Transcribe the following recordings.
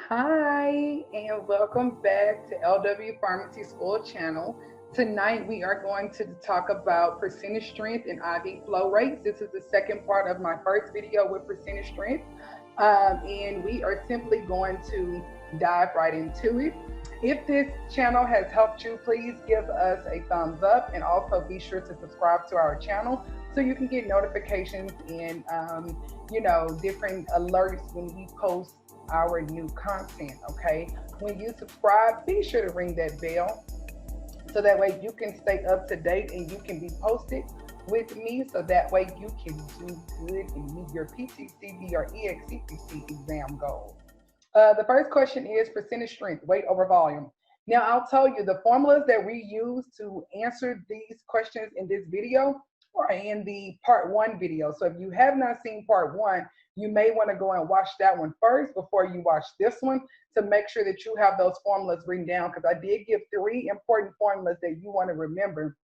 Hi, and welcome back to LW Pharmacy School channel. Tonight we are going to talk about percentage strength and IV flow rates. This is the second part of my first video with percentage strength, and we are simply going to dive right into it. If this channel has helped you, please give us a thumbs up and also be sure to subscribe to our channel so you can get notifications and different alerts when we post our new content. Okay, when you subscribe, be sure to ring that bell so that way you can stay up to date and you can be posted with me so that way you can do good and meet your PTCB or EXCPC exam goals. The first question is percentage strength, weight over volume. Now, I'll tell you the formulas that we use to answer these questions in this video are in the part one video. So if you have not seen part one, you may want to go and watch that one first before you watch this one to make sure that you have those formulas written down because I did give three important formulas that you want to remember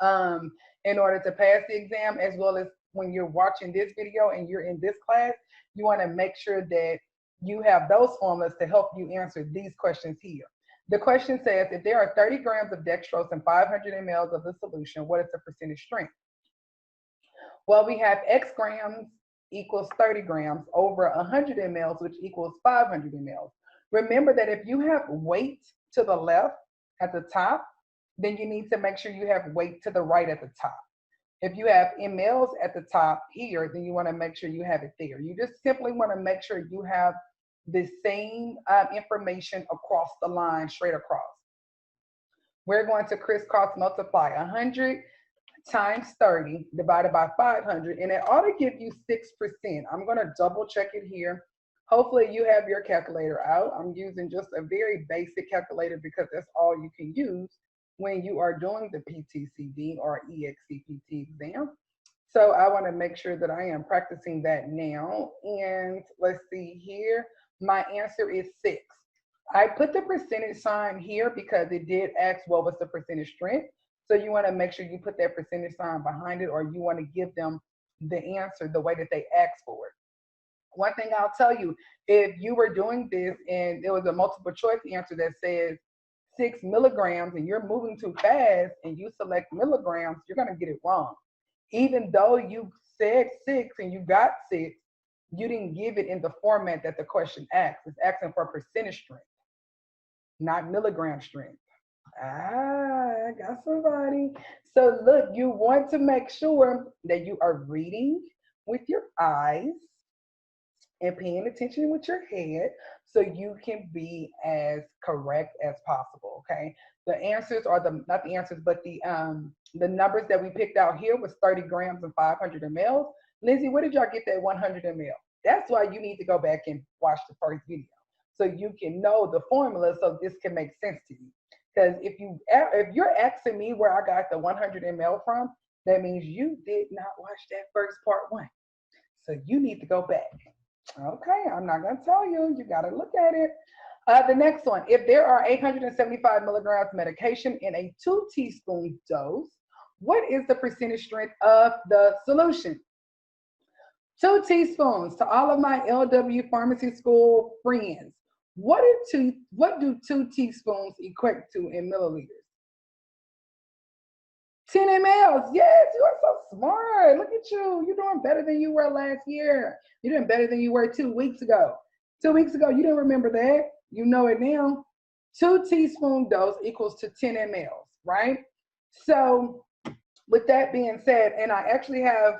um, in order to pass the exam, as well as when you're watching this video and you're in this class, you want to make sure that you have those formulas to help you answer these questions here. The question says, if there are 30 grams of dextrose and 500 mLs of the solution, what is the percentage strength? Well, we have X grams equals 30 grams over 100 mLs, which equals 500 mLs. Remember that if you have weight to the left at the top, then you need to make sure you have weight to the right at the top. If you have mLs at the top here, then you want to make sure you have it there. You just simply want to make sure you have the same information across the line, straight across. We're going to crisscross multiply 100 times 30 divided by 500, and it ought to give you 6%. I'm going to double check it here. Hopefully you have your calculator out. I'm using just a very basic calculator because that's all you can use when you are doing the PTCB or EXCPT exam. So I want to make sure that I am practicing that now. And let's see here. My answer is 6. I put the percentage sign here because it did ask what was the percentage strength. So you want to make sure you put that percentage sign behind it, or you want to give them the answer the way that they asked for it. One thing I'll tell you, if you were doing this and there was a multiple choice answer that says 6 milligrams and you're moving too fast and you select milligrams, you're going to get it wrong. Even though you said 6 and you got 6, you didn't give it in the format that the question asks. It's asking for percentage strength, not milligram strength. I got somebody. So look, you want to make sure that you are reading with your eyes and paying attention with your head so you can be as correct as possible. Okay. The answers are the not the answers, but the numbers that we picked out here was 30 grams and 500 mLs. Lindsay, where did y'all get that 100 ml? That's why you need to go back and watch the first video so you can know the formula so this can make sense to you. Because if you're asking me where I got the 100 ml from, that means you did not watch that first part one. So you need to go back. Okay, I'm not going to tell you. You got to look at it. The next one, if there are 875 milligrams medication in a 2 teaspoon dose, what is the percentage strength of the solution? 2 teaspoons to all of my LW Pharmacy School friends. What do 2 teaspoons equate to in milliliters? 10 mLs. Yes, you are so smart. Look at you. You're doing better than you were last year. You're doing better than you were 2 weeks ago. 2 weeks ago, you didn't remember that. You know it now. 2 teaspoon dose equals to 10 mLs, right? So, with that being said, and I actually have,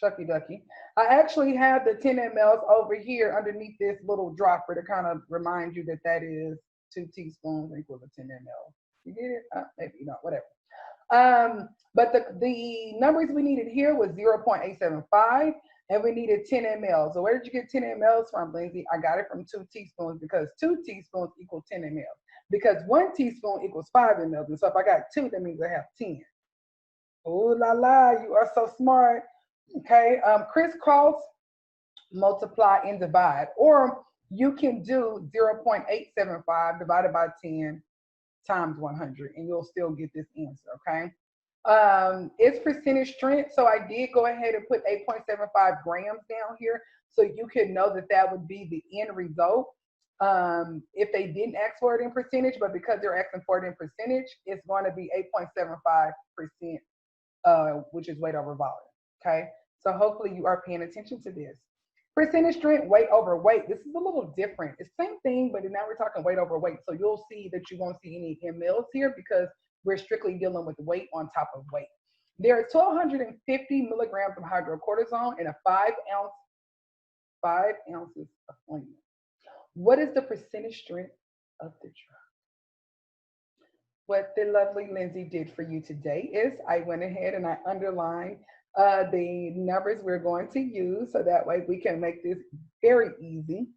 shucky ducky. I actually have the 10 mLs over here underneath this little dropper to kind of remind you that that is 2 teaspoons equals to 10 mL. You get it? Maybe not, whatever. But the numbers we needed here was 0.875 and we needed 10 mL. So where did you get 10 mLs from, Lindsay? I got it from 2 teaspoons because 2 teaspoons equal 10 mL. Because 1 teaspoon equals 5 mL. And so if I got 2, that means I have 10. Oh la la, you are so smart. Okay, crisscross, multiply, and divide. Or you can do 0.875 divided by 10 times 100, and you'll still get this answer, okay? It's percentage strength, so I did go ahead and put 8.75 grams down here so you can know that that would be the end result. If they didn't ask for it in percentage, but because they're asking for it in percentage, it's going to be 8.75%, which is weight over volume. Okay, so hopefully you are paying attention to this. Percentage strength, weight over weight. This is a little different. It's the same thing, but now we're talking weight over weight. So you'll see that you won't see any mLs here because we're strictly dealing with weight on top of weight. There are 1,250 milligrams of hydrocortisone in a 5 ounces of ointment. What is the percentage strength of the drug? What the lovely Lindsay did for you today is I went ahead and I underlined the numbers we're going to use so that way we can make this very easy,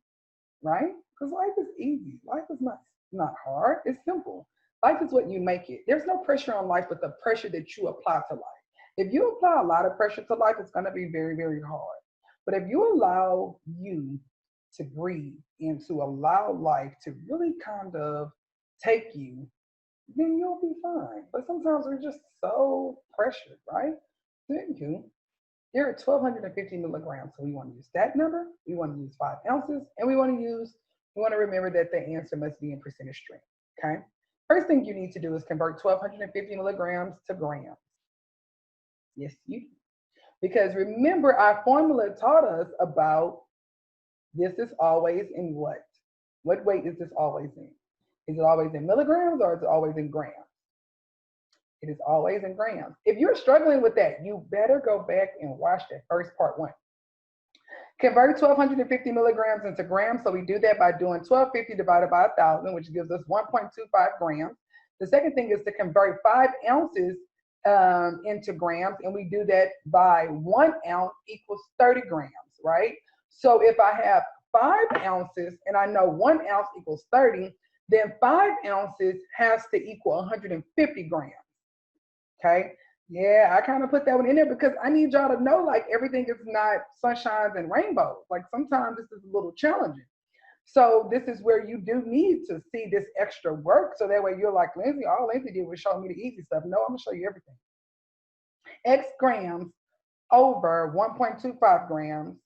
right? Because life is easy. Life is not hard. It's simple. Life is what you make it. There's no pressure on life but the pressure that you apply to life. If you apply a lot of pressure to life, it's going to be very, very hard. But if you allow you to breathe and to allow life to really kind of take you, then you'll be fine. But sometimes we're just so pressured, right? Thank you. There are 1,250 milligrams. So we want to use that number. We want to use 5 ounces. And we want to remember that the answer must be in percentage strength. Okay. First thing you need to do is convert 1,250 milligrams to grams. Yes, you do. Because remember, our formula taught us about this is always in what? What weight is this always in? Is it always in milligrams or is it always in grams? It is always in grams. If you're struggling with that, you better go back and watch that first part 1. Convert 1,250 milligrams into grams. So we do that by doing 1,250 divided by 1,000, which gives us 1.25 grams. The second thing is to convert 5 ounces into grams, and we do that by 1 ounce equals 30 grams, right? So if I have 5 ounces and I know 1 ounce equals 30, then 5 ounces has to equal 150 grams. Okay. Yeah, I kind of put that one in there because I need y'all to know like everything is not sunshines and rainbows. Like sometimes this is a little challenging. So this is where you do need to see this extra work. So that way you're like, Lindsay, all Lindsay did was show me the easy stuff. No, I'm gonna show you everything. X grams over 1.25 grams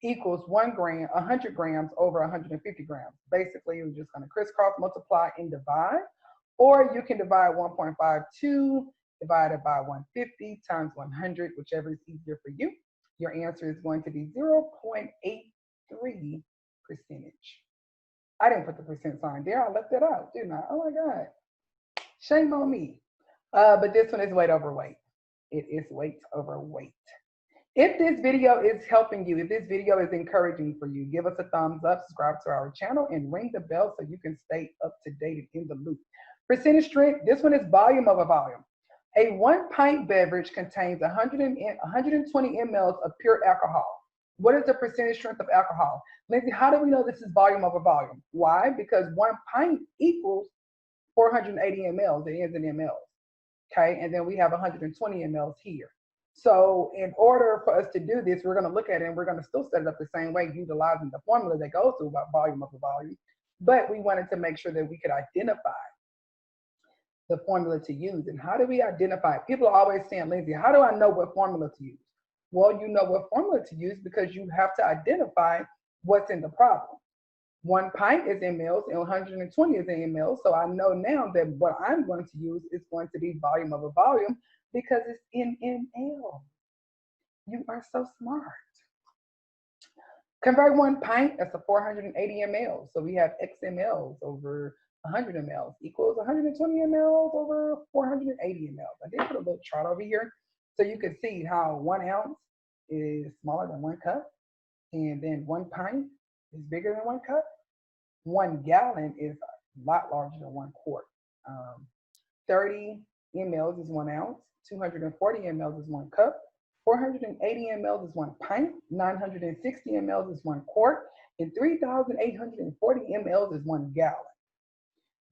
equals 1 gram, 100 grams over 150 grams. Basically, you're just gonna crisscross multiply and divide, or you can divide 1.52 divided by 150 times 100, whichever is easier for you. Your answer is going to be 0.83 percentage. I didn't put the percent sign there. I left it out, didn't I? Oh my God. Shame on me. But this one is weight over weight. It is weight over weight. If this video is helping you, if this video is encouraging for you, give us a thumbs up, subscribe to our channel, and ring the bell so you can stay up to date and in the loop. Percentage strength, this one is volume over volume. A 1 pint beverage contains 120 mLs of pure alcohol. What is the percentage strength of alcohol? Lindsay, how do we know this is volume over volume? Why? Because 1 pint equals 480 mLs. It ends in mLs. Okay, and then we have 120 mLs here. So in order for us to do this, we're going to look at it and we're going to still set it up the same way, utilizing the formula that goes through about volume over volume. But we wanted to make sure that we could identify the formula to use. And how do we identify it? People are always saying, Lindsay, how do I know what formula to use? Well, you know what formula to use because you have to identify what's in the problem. 1 pint is in mLs and 120 is in mLs. So I know now that what I'm going to use is going to be volume over volume because it's in mL. You are so smart. Convert 1 pint, that's a 480 mL. So we have X mLs over 100 mLs equals 120 mLs over 480 mLs. I did put a little chart over here so you can see how 1 ounce is smaller than 1 cup, and then 1 pint is bigger than 1 cup. 1 gallon is a lot larger than 1 quart. 30 mLs is 1 ounce. 240 mLs is 1 cup. 480 mLs is 1 pint. 960 mLs is 1 quart. And 3,840 mLs is 1 gallon.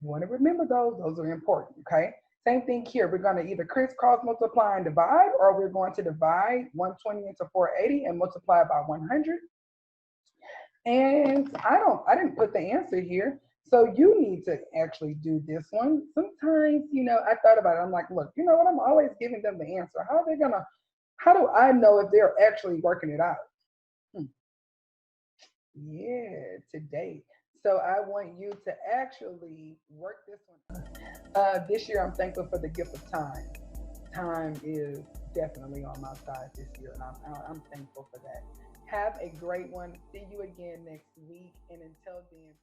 You want to remember those. Those are important, okay? Same thing here. We're going to either crisscross multiply and divide, or we're going to divide 120 into 480 and multiply by 100. And I didn't put the answer here. So you need to actually do this one. Sometimes, I thought about it. I'm like, look, you know what? I'm always giving them the answer. How do I know if they're actually working it out? Yeah, today. So I want you to actually work this one. This year, I'm thankful for the gift of time. Time is definitely on my side this year, and I'm thankful for that. Have a great one. See you again next week, and until then.